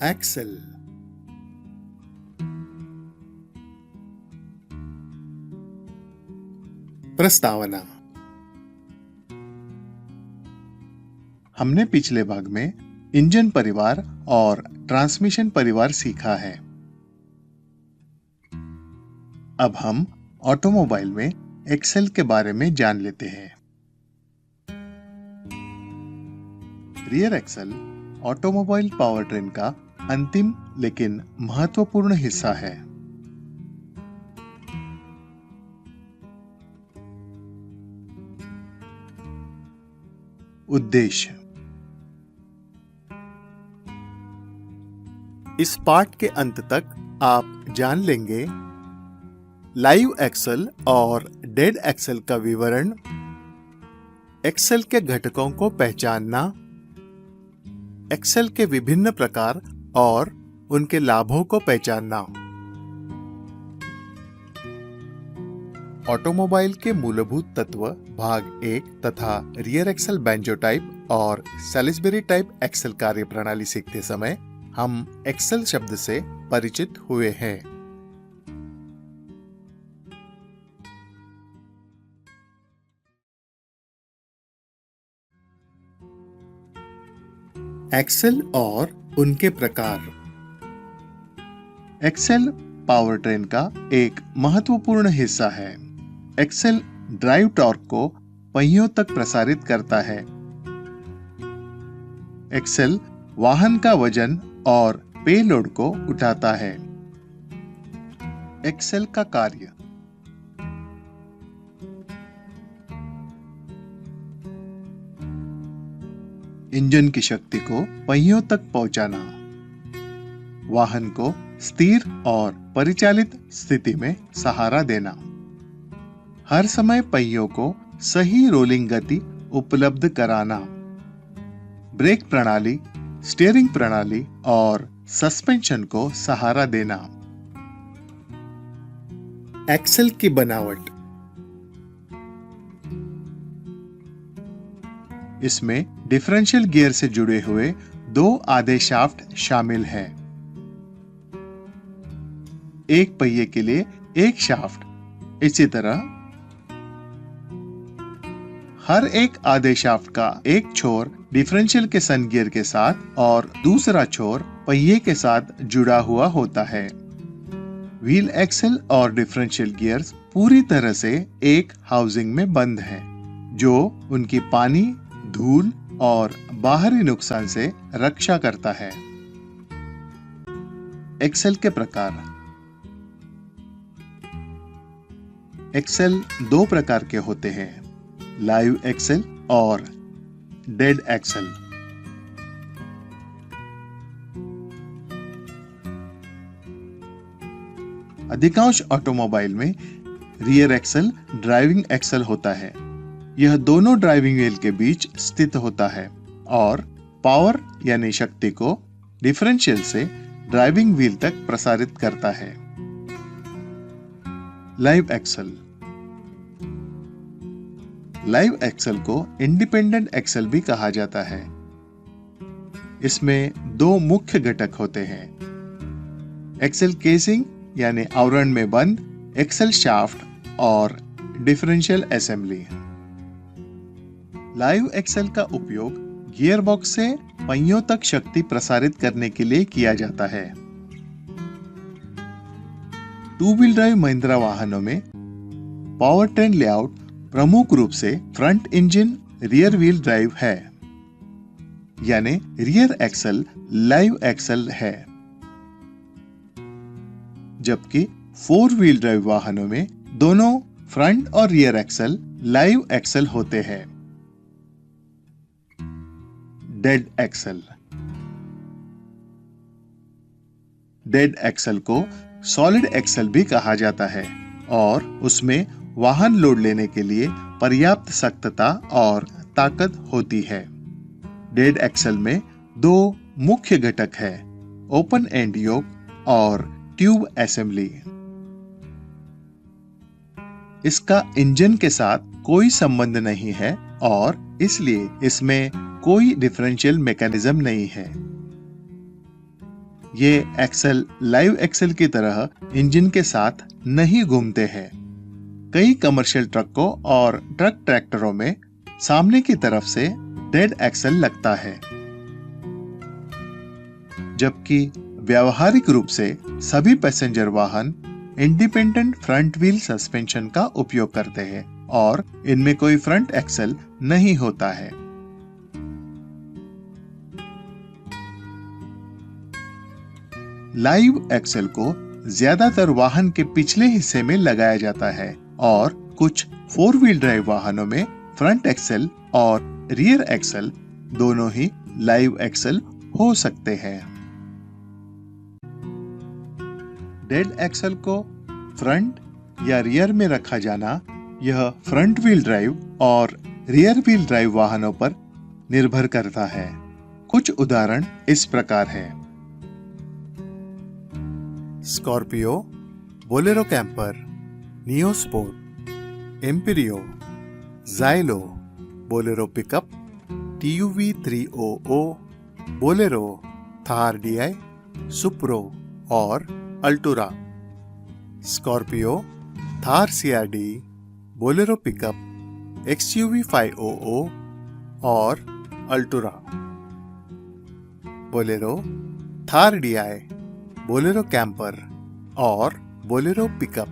Excel. प्रस्तावना। हमने पिछले भाग में इंजन परिवार और ट्रांसमिशन परिवार सीखा है। अब हम ऑटोमोबाइल में एक्सेल के बारे में जान लेते हैं। रियर एक्सेल ऑटोमोबाइल पावरट्रेन का अंतिम लेकिन महत्वपूर्ण हिस्सा है। उद्देश्य। इस पाठ के अंत तक आप जान लेंगे लाइव एक्सेल और डेड एक्सेल का विवरण, एक्सेल के घटकों को पहचानना, एक्सेल के विभिन्न प्रकार और उनके लाभों को पहचानना, ऑटोमोबाइल के मूलभूत तत्व भाग 1 तथा रियर एक्सेल बेंजो टाइप और सैलिसबरी टाइप एक्सेल कार्यप्रणाली सीखते समय हम एक्सेल शब्द से परिचित हुए हैं। एक्सेल और उनके प्रकार। एक्सेल पावरट्रेन का एक महत्वपूर्ण हिस्सा है। एक्सेल ड्राइव टॉर्क को पहियों तक प्रसारित करता है। एक्सेल वाहन का वजन और पेलोड को उठाता है। एक्सेल का कार्य। इंजन की शक्ति को पहियों तक पहुंचाना, वाहन को स्थिर और परिचालित स्थिति में सहारा देना, हर समय पहियों को सही रोलिंग गति उपलब्ध कराना, ब्रेक प्रणाली, स्टीयरिंग प्रणाली और सस्पेंशन को सहारा देना। एक्सेल की बनावट। इसमें डिफरेंशियल गियर से जुड़े हुए 2 आधे शाफ्ट शामिल हैं। एक पहिए के लिए एक शाफ्ट। इसी तरह हर एक आधे शाफ्ट का एक छोर डिफरेंशियल के सन गियर के साथ और दूसरा छोर पहिए के साथ जुड़ा हुआ होता है। व्हील एक्सेल और डिफरेंशियल गियर्स पूरी तरह से एक हाउसिंग में बंद हैं, जो उनकी पानी, धूल और बाहरी नुकसान से रक्षा करता है। एक्सेल के प्रकार। एक्सेल 2 प्रकार के होते हैं, लाइव एक्सेल और डेड एक्सेल। अधिकांश ऑटोमोबाइल में रियर एक्सेल ड्राइविंग एक्सेल होता है। यह दोनों ड्राइविंग व्हील के बीच स्थित होता है और पावर यानी शक्ति को डिफरेंशियल से ड्राइविंग व्हील तक प्रसारित करता है। Live axle. लाइव एक्सेल को इंडिपेंडेंट एक्सेल भी कहा जाता है। इसमें 2 मुख्य घटक होते हैं, एक्सेल केसिंग यानी आवरण में बंद, एक्सेल शाफ्ट और डिफरेंशियल असेंबली। लाइव एक्सेल का उपयोग गियर बॉक्स से पहियों तक शक्ति प्रसारित करने के लिए किया जाता है। 2 व्हील ड्राइव महिंद्रा वाहनों में पावरट्रेन लेआउट प्रमुख रूप से front engine rear wheel drive है, यानी रियर एक्सेल लाइव एक्सेल है, जबकि 4 व्हील ड्राइव वाहनों में दोनों फ्रंट और रियर एक्सेल लाइव एक्सेल होते हैं। Dead axle. डेड एक्सेल को सॉलिड एक्सेल भी कहा जाता है और उसमें वाहन लोड लेने के लिए पर्याप्त सख्तता और ताकत होती है। डेड एक्सेल में 2 मुख्य घटक है, ओपन एंड योक और ट्यूब असेंबली। इसका इंजन के साथ कोई संबंध नहीं है और इसलिए इसमें कोई डिफरेंशियल मैकेनिज्म नहीं है। ये एक्सल लाइव एक्सल की तरह इंजन के साथ नहीं घूमते हैं। कई कमर्शियल ट्रकों और ट्रक ट्रैक्टरों में सामने की तरफ से डेड एक्सल लगता है, जबकि व्यावहारिक रूप से सभी पैसेंजर वाहन इंडिपेंडेंट फ्रंट व्हील सस्पेंशन का उपयोग करते हैं और इनमें कोई फ्रंट एक्सल नहीं होता है। लाइव एक्सल को ज्यादातर वाहन के पिछले हिस्से में लगाया जाता है और कुछ 4 व्हील ड्राइव वाहनों में फ्रंट एक्सल और रियर एक्सल दोनों ही लाइव एक्सल हो सकते हैं। डेड एक्सल को फ्रंट या रियर में रखा जाना यह फ्रंट व्हील ड्राइव और रियर व्हील ड्राइव वाहनों पर निर्भर करता है। कुछ उदाहरण इस प्रकार हैं। Scorpio, Bolero Camper, Neo Sport, Imperio, Xylo, Bolero pickup, TUV 300, Bolero, Thar DI, Supro और Alturas. Scorpio, Thar CRD, Bolero pickup, XUV 500 और अल्टुरा। Bolero, Thar DI, Bolero Camper और Bolero pickup.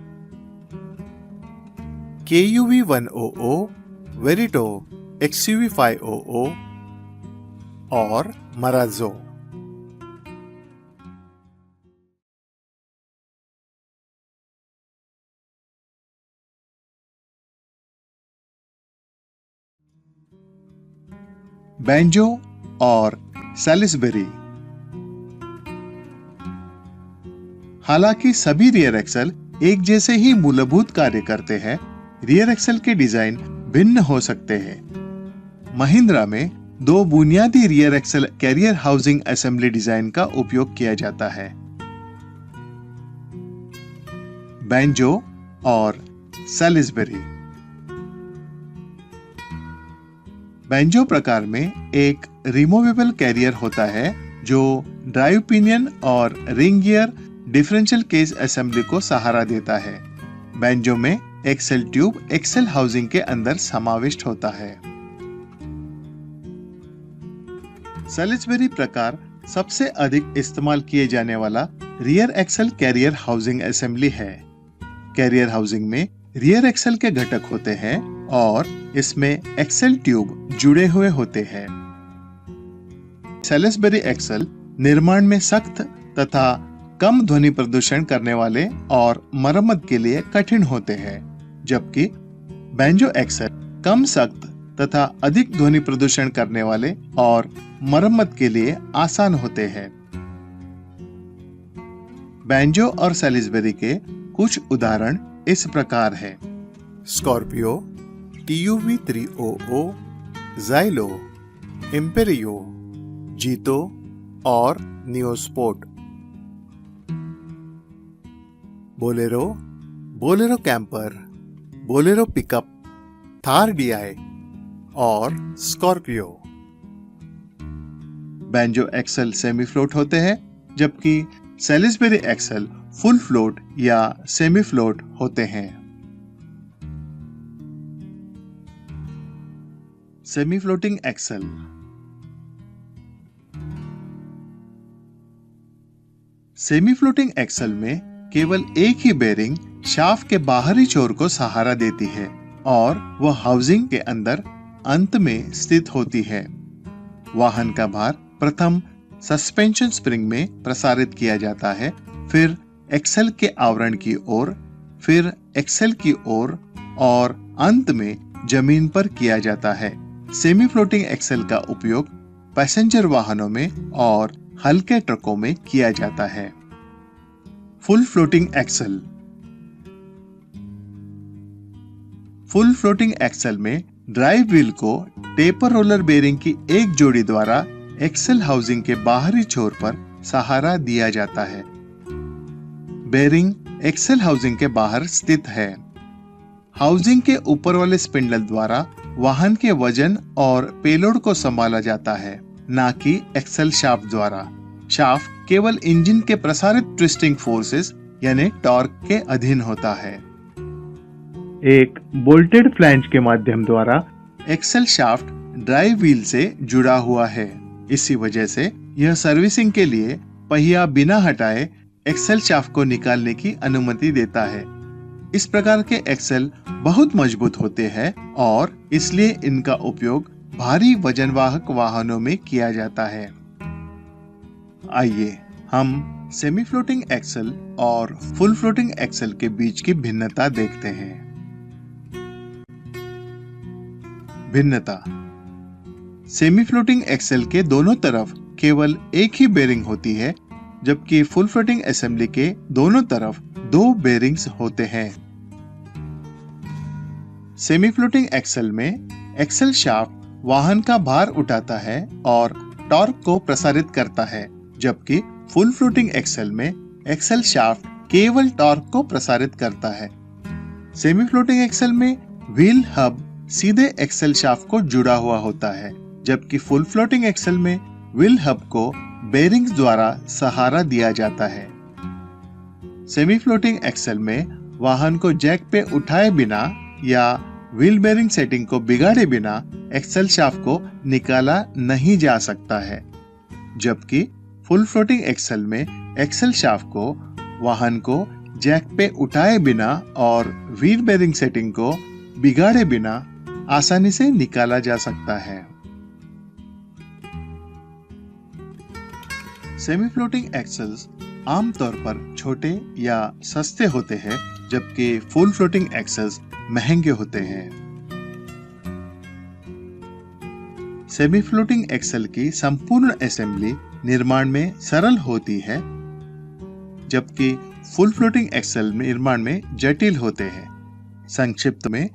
KUV 100, Verito, XUV 500 और मराज़ो। बैंजो और सैलिसबरी। हालांकि सभी रियर एक्सल एक जैसे ही मूलभूत कार्य करते हैं, रियर एक्सल के डिजाइन भिन्न हो सकते हैं। महिंद्रा में 2 बुनियादी rear axle carrier housing assembly design का उपयोग किया जाता है, बैंजो और सैलिसबरी। बैंजो प्रकार में एक रिमूवेबल कैरियर होता है जो ड्राइव पिनियन और ring gear differential cage assembly को सहारा देता है। बैंजो में एक्सेल ट्यूब एक्सेल हाउसिंग के अंदर समाविष्ट होता है। सैलिसबरी प्रकार सबसे अधिक इस्तेमाल किए जाने वाला rear axle carrier housing assembly है। कैरियर हाउसिंग में रियर एक्सेल के घटक होते हैं और इसमें एक्सेल ट्यूब जुड़े हुए होते हैं। सैलिसबरी एक्सेल निर्माण में सख्त तथा कम ध्वनि प्रदूषण करने वाले और मरम्मत के लिए कठिन होते हैं, जबकि बैंजो एक्सेल कम सख्त तथा अधिक ध्वनि प्रदूषण करने वाले और मरम्मत के लिए आसान होते हैं। बैंजो और सैलिसबरी के कुछ उदाहरण इस प्रकार हैं। स्कॉर्पियो, TUV 300, ज़ाइलो, एम्पेरियो, जीतो और Neo Sport. Bolero, Bolero Camper, Bolero pickup, Thar DI और Scorpio. Banjo axle semi float होते हैं, जबकि सैलिसबरी एक्सेल फुल फ्लोट या सेमी फ्लोट होते हैं। Semi floating axle. Semi floating axle में केवल एक ही बेरिंग शाफ्ट के बाहरी छोर को सहारा देती है और वह हाउसिंग के अंदर अंत में स्थित होती है। वाहन का भार प्रथम सस्पेंशन स्प्रिंग में प्रसारित किया जाता है, फिर एक्सेल के आवरण की ओर, फिर एक्सेल की ओर और अंत में जमीन पर किया जाता है। सेमी फ्लोटिंग एक्सेल का उपयोग पैसेंजर वाहनों में और हल्के ट्रकों में किया जाता है। Full floating axle. Full floating axle में ड्राइव व्हील को टेपर रोलर बेरिंग की एक जोड़ी द्वारा एक्सेल हाउसिंग के बाहरी छोर पर सहारा दिया जाता है। बेरिंग एक्सेल हाउसिंग के बाहर स्थित है। हाउसिंग के ऊपर वाले स्पिंडल द्वारा वाहन के वजन और पेलोड को संभाला जाता है, ना कि एक्सेल शाफ्ट द्वारा। शाफ्ट केवल इंजन के प्रसारित ट्विस्टिंग फोर्सेस यानी टॉर्क के अधीन होता है। एक बोल्टेड फ्लैंज के माध्यम द्वारा एक्सेल शाफ्ट ड्राइव व्हील से जुड़ा हुआ है। इसी वजह से यह सर्विसिंग के लिए पहिया बिना हटाए एक्सेल शाफ्ट को निकालने की अनुमति देता है। इस प्रकार के एक्सेल बहुत मजबूत होते हैं और इसलिए इनका उपयोग भारी वजनवाहक वाहनों में किया जाता है। आइए हम सेमी फ्लोटिंग एक्सेल और फुल फ्लोटिंग एक्सेल के बीच की भिन्नता देखते हैं। भिन्नता। सेमी फ्लोटिंग एक्सेल के दोनों तरफ केवल एक ही बेरिंग होती है, जबकि फुल फ्लोटिंग असेंबली के दोनों तरफ 2 बेरिंग्स होते हैं। सेमी फ्लोटिंग एक्सेल में एक्सेल शाफ्ट वाहन का भार उठाता है और टॉर्क को प्रसारित करता है, जबकि फुल फ्लोटिंग एक्सेल में एक्सेल शाफ्ट केवल टॉर्क को प्रसारित करता है। सेमी फ्लोटिंग एक्सेल में व्हील हब सीधे एक्सेल शाफ्ट को जुड़ा हुआ होता है, जबकि फुल फ्लोटिंग एक्सेल में व्हील हब को बेरिंग्स द्वारा सहारा दिया जाता है। सेमी फ्लोटिंग एक्सेल में वाहन को जैक पे उठाए बिना या व्हील बेरिंग सेटिंग को बिगाड़े बिना एक्सेल शाफ्ट को निकाला नहीं जा सकता है, जबकि फुल फ्लोटिंग एक्सेल में एक्सेल शाफ्ट को वाहन को जैक पे उठाए बिना और व्हील बेरिंग सेटिंग को बिगाड़े बिना आसानी से निकाला जा सकता है। सेमी फ्लोटिंग एक्सेल्स आमतौर पर छोटे या सस्ते होते हैं, जबकि फुल फ्लोटिंग एक्सेल्स महंगे होते हैं। सेमी फ्लोटिंग एक्सेल की संपूर्ण असेंबली निर्माण में सरल होती है, जबकि फुल फ्लोटिंग एक्सेल निर्माण में जटिल होते हैं। संक्षिप्त में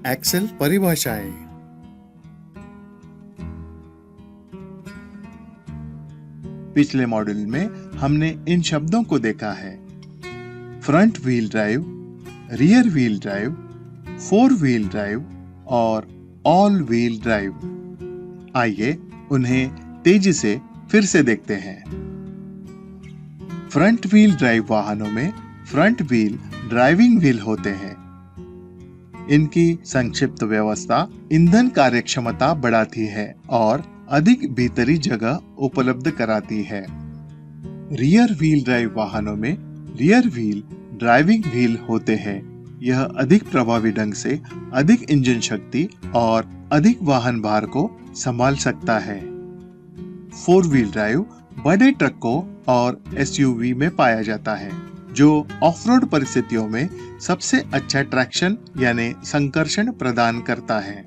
एक्सेल परिभाषाएं। पिछले मॉड्यूल में हमने इन शब्दों को देखा है: front wheel drive, rear wheel drive, 4 wheel drive और ऑल व्हील ड्राइव। आइए उन्हें तेजी से फिर से देखते हैं। फ्रंट व्हील ड्राइव वाहनों में फ्रंट व्हील ड्राइविंग व्हील होते हैं। इनकी संक्षिप्त व्यवस्था ईंधन कार्यक्षमता बढ़ाती है और अधिक भीतरी जगह उपलब्ध कराती है। रियर व्हील ड्राइव वाहनों में रियर व्हील ड्राइविंग व्हील होते हैं। यह अधिक प्रभावी ढंग से अधिक इंजन शक्ति और अधिक वाहन भार को संभाल सकता है। 4 व्हील ड्राइव बड़े ट्रकों और एसयूवी में पाया जाता है, जो ऑफ-रोड परिस्थितियों में सबसे अच्छा ट्रैक्शन यानी संकर्षण प्रदान करता है।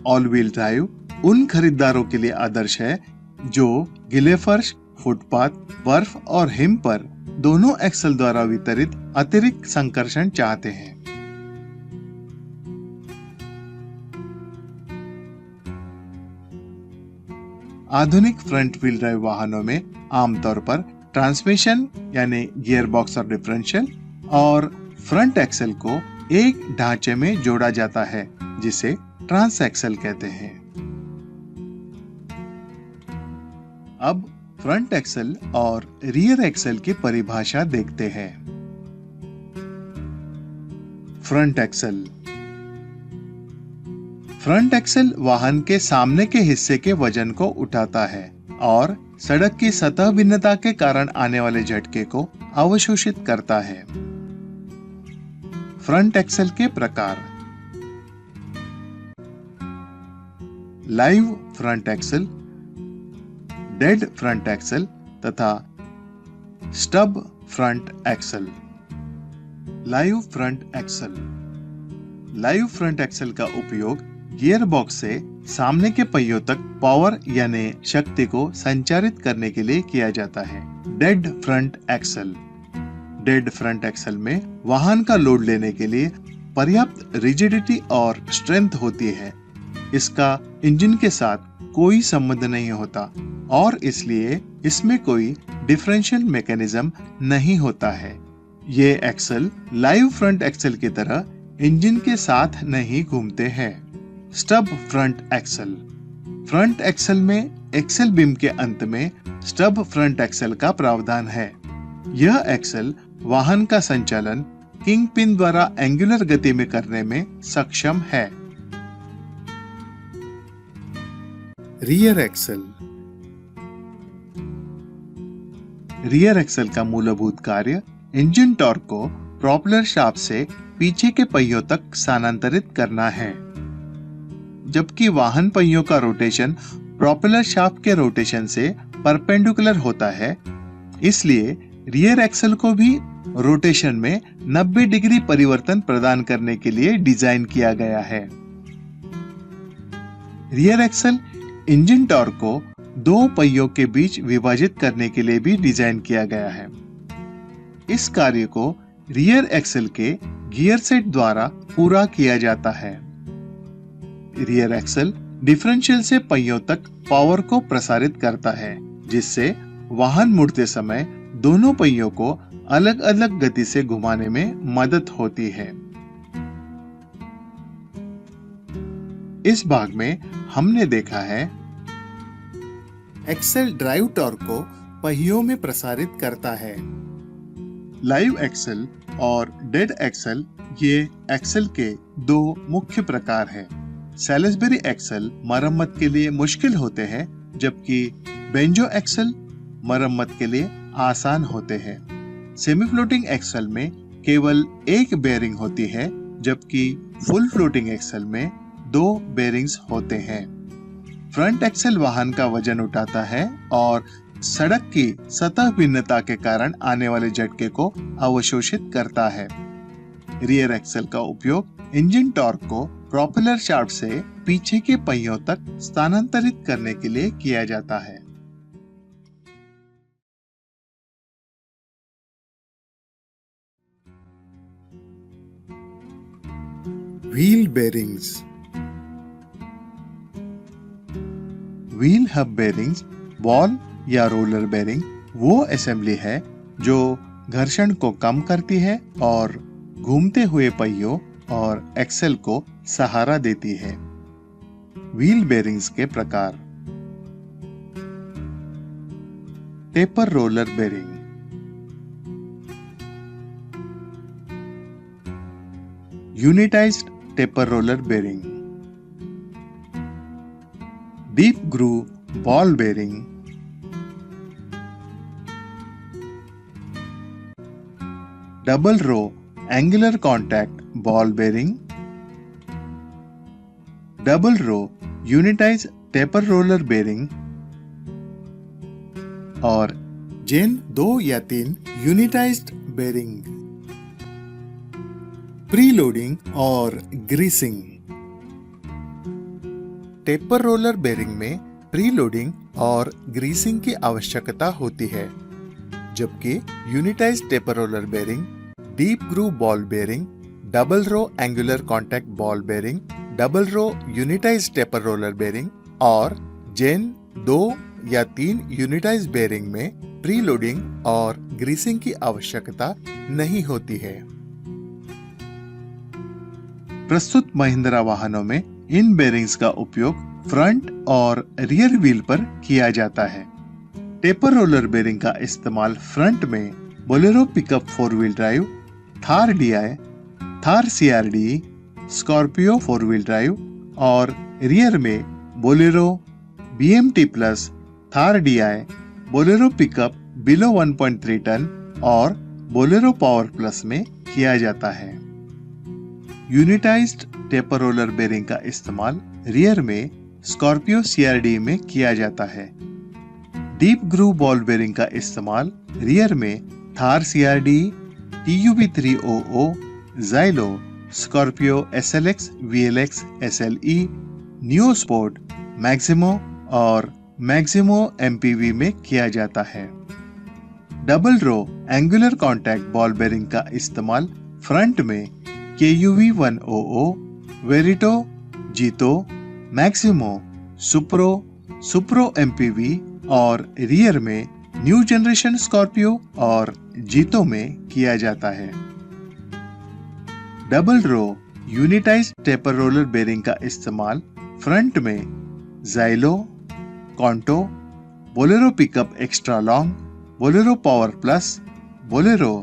ऑल व्हील ड्राइव उन खरीदारों के लिए आदर्श है जो गीले फर्श, फुटपाथ, बर्फ और हिम पर दोनों एक्सल द्वारा वितरित अतिरिक्त संकर्षण चाहते हैं। आधुनिक फ्रंट व्हील ड्राइव वाहनों में आमतौर पर ट्रांसमिशन यानी गियर बॉक्स और डिफरेंशियल और फ्रंट एक्सल को एक ढांचे में जोड़ा जाता है, जिसे ट्रांस एक्सल कहते हैं। अब फ्रंट एक्सल और रियर एक्सल की परिभाषा देखते हैं। Front axle. फ्रंट एक्सल वाहन के सामने के हिस्से के वजन को उठाता है और सड़क की सतह भिन्नता के कारण आने वाले झटके को अवशोषित करता है। फ्रंट एक्सल के प्रकार: live front axle, dead front axle तथा stub front axle. Live front axle. Live front axle का उपयोग गियर बॉक्स से सामने के पहियों तक पावर यानी शक्ति को संचारित करने के लिए किया जाता है। Dead front axle. Dead front axle में वाहन का लोड लेने के लिए पर्याप्त रिजिडिटी और स्ट्रेंथ होती है। इसका इंजन के साथ कोई संबंध नहीं होता और इसलिए इसमें कोई डिफरेंशियल मैकेनिज्म नहीं होता है। ये एक्सल लाइव फ्रंट एक्सल की तरह इंजन के साथ नहीं घूमते हैं। Stub front axle. Front axle में एक्सल बीम के अंत में स्टब फ्रंट एक्सल का प्रावधान है। यह एक्सल वाहन का संचालन किंग पिन द्वारा एंगुलर गति में करने में सक्षम है। Rear axle. रियर एक्सल का मूलभूत कार्य इंजन टॉर्क को प्रोपेलर शाफ्ट से पीछे के पहियों तक स्थानांतरित करना है। जबकि वाहन पहियों का रोटेशन प्रोपेलर शाफ्ट के रोटेशन से परपेंडिकुलर होता है, इसलिए रियर एक्सल को भी रोटेशन में 90 डिग्री परिवर्तन प्रदान करने के लिए डिजाइन किया गया है। रियर एक्सल इंजन टॉर्क को दो पहियों के बीच विभाजित करने के लिए भी डिजाइन किया गया है। इस कार्य को रियर एक्सल के गियर सेट द्वारा पूरा किया जाता है। रियर एक्सल डिफरेंशियल से पहियों तक पावर को प्रसारित करता है, जिससे वाहन मुड़ते समय दोनों पहियों को अलग अलग गति से घुमाने में मदद होती है। इस भाग में हमने देखा है एक्सल ड्राइव टॉर्क को पहियों में प्रसारित करता है। लाइव एक्सल और डेड एक्सल ये एक्सल के दो मुख्य प्रकार हैं। सैलिसबरी एक्सल मरम्मत के लिए मुश्किल होते हैं, जबकि बेंजो एक्सल मरम्मत के लिए आसान होते हैं। सेमी फ्लोटिंग एक्सल में केवल एक बेयरिंग होती है, जबकि फुल फ्लोटिंग एक्सल में दो बेयरिंग्स होते हैं। फ्रंट एक्सल वाहन का वजन उठाता है और सड़क की सतह भिन्नता के कारण आने वाले झटके को अवशोषित करता है। रियर एक्सल का उपयोग इंजन टॉर्क को प्रोपेलर शाफ्ट से पीछे के पहियों तक स्थानांतरित करने के लिए किया जाता है। Wheel bearings. Wheel hub bearings, ball या रोलर बेयरिंग वो असेंबली है जो घर्षण को कम करती है और घूमते हुए पहियों और एक्सल को सहारा देती है। व्हील बेयरिंग्स के प्रकार। Taper roller bearing. Unitised taper roller bearing. Deep groove ball bearing. Double row angular contact ball bearing. Double row unitise taper roller bearing और जेन 2 या 3 यूनिटाइज्ड बेयरिंग। प्रीलोडिंग और ग्रीसिंग। टेपर रोलर बेयरिंग में preloading और greasing की आवश्यकता होती है, जबकि unitised taper roller bearing, deep groove ball bearing, double row angular contact ball bearing, double row unitised taper roller bearing और जेन 2 या 3 यूनिटाइज्ड बेयरिंग में प्रीलोडिंग और ग्रीसिंग की आवश्यकता नहीं होती है। प्रस्तुत महिंद्रा वाहनों में इन बेयरिंग्स का उपयोग फ्रंट और रियर व्हील पर किया जाता है। टेपर रोलर बेयरिंग का इस्तेमाल फ्रंट में Bolero pickup 4 wheel drive, Thar DI, Thar CRD, Scorpio 4 wheel drive और रियर में Bolero, BMT plus, Thar DI, Bolero pickup below 1.3 ton और बोलेरो पावर प्लस में किया जाता है। यूनिटाइज्ड टेपर रोलर बेयरिंग का इस्तेमाल रियर में स्कॉर्पियो सीआरडी में किया जाता है। डीप ग्रूव बॉल बेयरिंग का इस्तेमाल रियर में Thar CRD, TUV 300, Xylo, Scorpio SLX, VLX, SLE, new sport, Maximo और मैक्सिमो एमपीवी में किया जाता है। Double row angular contact ball bearing का इस्तेमाल फ्रंट में KUV 100, Verito, Jeeto, Maximo, Supro, Supro MPV और रियर में न्यू जनरेशन स्कॉर्पियो और जीतो में किया जाता है। Double row unitise taper roller bearing का इस्तेमाल फ्रंट में Xylo, Quanto, Bolero pickup extra long, Bolero power plus, Bolero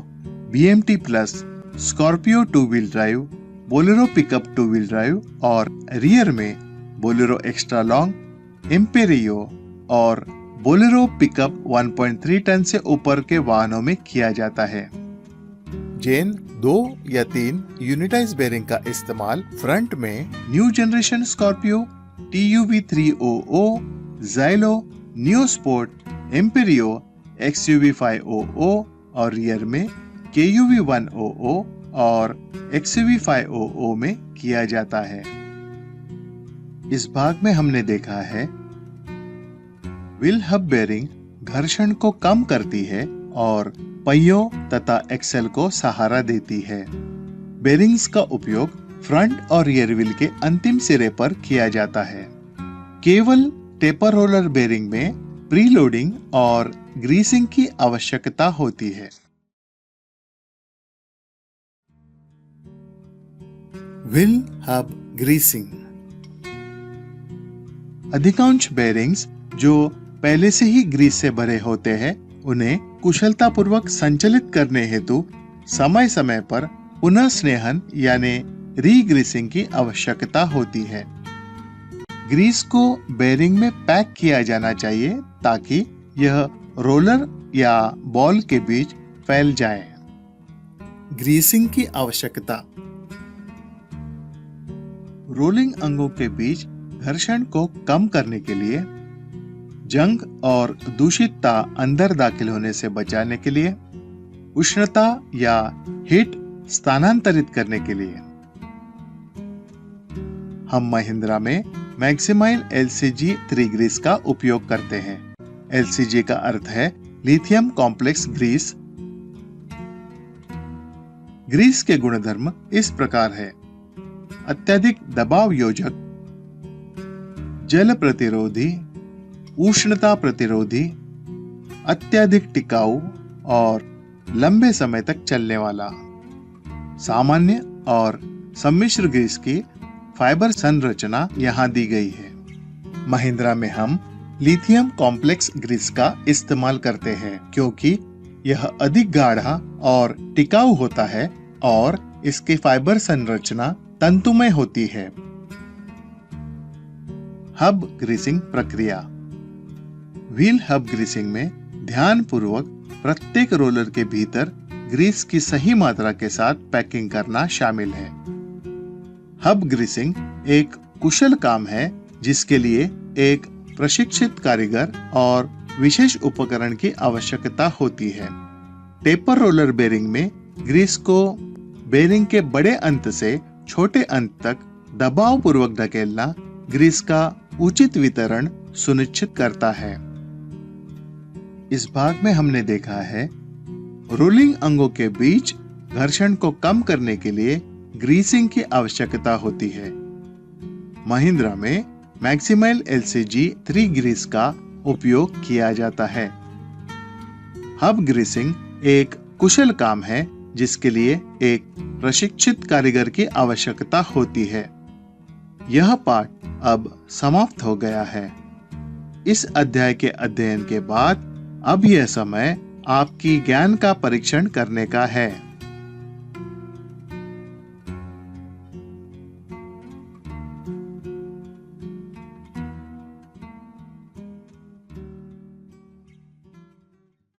BMT plus, Scorpio 2 wheel drive, Bolero pickup 2 wheel drive और रियर में बोलेरो एक्स्ट्रा लॉन्ग, इम्पेरियो और Bolero pickup 1.3 ton से ऊपर के वाहनों में किया जाता है। जेन 2 या 3 यूनिटाइज बेरिंग का इस्तेमाल फ्रंट में new generation Scorpio, TUV 300, Xylo, new sport, Imperio, XUV 500 और रियर में KUV 100 और XUV 500 में किया जाता है। इस भाग में हमने देखा है व्हील हब बेरिंग घर्षण को कम करती है और पहियों तथा एक्सेल को सहारा देती है। बेरिंग्स का उपयोग फ्रंट और रियर व्हील के अंतिम सिरे पर किया जाता है। केवल टेपर रोलर बेरिंग में प्रीलोडिंग और ग्रीसिंग की आवश्यकता होती है। Wheel hub greasing. अधिकांश बेरिंग्स जो पहले से ही ग्रीस से भरे होते हैं, उन्हें कुशलतापूर्वक संचालित करने हेतु समय समय पर पुनः स्नेहन यानी रीग्रीसिंग की आवश्यकता होती है। ग्रीस को बेरिंग में पैक किया जाना चाहिए ताकि यह रोलर या बॉल के बीच फैल जाए। ग्रीसिंग की आवश्यकता। रोलिंग अंगों के बीच घर्षण को कम करने के लिए, जंग और दूषितता अंदर दाखिल होने से बचाने के लिए, उष्णता या हीट स्थानांतरित करने के लिए हम महिंद्रा में मैक्सिमाइल LCG 3 ग्रीस का उपयोग करते हैं। LCG का अर्थ है लिथियम कॉम्प्लेक्स ग्रीस। ग्रीस के गुणधर्म इस प्रकार है: अत्यधिक दबाव योजक, जल प्रतिरोधी, उष्णता प्रतिरोधी, अत्यधिक टिकाऊ और लंबे समय तक चलने वाला। सामान्य और सम्मिश्र ग्रीस की फाइबर संरचना यहाँ दी गई है। महिंद्रा में हम लिथियम कॉम्प्लेक्स ग्रीस का इस्तेमाल करते हैं क्योंकि यह अधिक गाढ़ा और टिकाऊ होता है और इसकी फाइबर संरचना तंतुमय होती है। हब ग्रीसिंग प्रक्रिया। व्हील हब ग्रीसिंग में ध्यानपूर्वक प्रत्येक रोलर के भीतर ग्रीस की सही मात्रा के साथ पैकिंग करना शामिल है। हब ग्रीसिंग एक कुशल काम है जिसके लिए एक प्रशिक्षित कारीगर और विशेष उपकरण की आवश्यकता होती है। टेपर रोलर बेरिंग में ग्रीस को बेरिंग के बड़े अंत से छोटे अंत तक दबाव पूर्वक धकेलना ग्रीस का उचित वितरण सुनिश्चित करता है। इस भाग में हमने देखा है रोलिंग अंगों के बीच घर्षण को कम करने के लिए ग्रीसिंग की आवश्यकता होती है। महिंद्रा में मैक्सिमाइल LCG 3 ग्रीस का उपयोग किया जाता है। हब ग्रीसिंग एक कुशल काम है जिसके लिए एक प्रशिक्षित कारीगर की आवश्यकता होती है। यह पाठ अब समाप्त हो गया है। इस अध्याय के अध्ययन के बाद अब यह समय आपकी ज्ञान का परीक्षण करने का है।